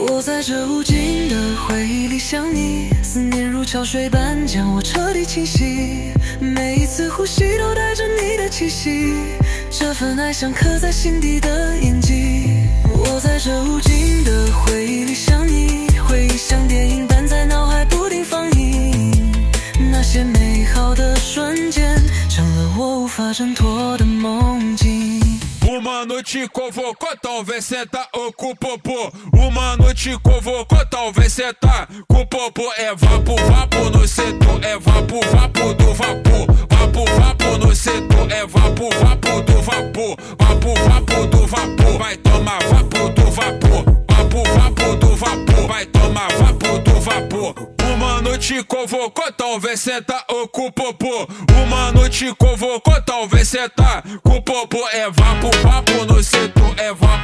我在这无尽的回忆里想你，思念如潮水般将我彻底侵袭，每一次呼吸都带着你的气息，这份爱像刻在心底的印记。我在这无尽的回忆里想你，回忆像电影般在脑海不停放映，那些美好的瞬间成了我无法挣脱的梦境。Uma noite convocou, então vem sentar com o popô. Uma noite convocou, então vem sentar com o popô. É vapo, vapo no setor, é vapo, vapo do vapor. Vapo, vapo no setor, é vapo, vapo do vapor. Vapo, vapo do vapor, vai tomar vapo do vapor. Vapo, vapo do vapor, vai tomar vapo do vapor. Uma noite convocou, então vem sentar com o popô. Uma noite convocou, então vem sentar com o popô. É vapo, vapo no setor, é vapo.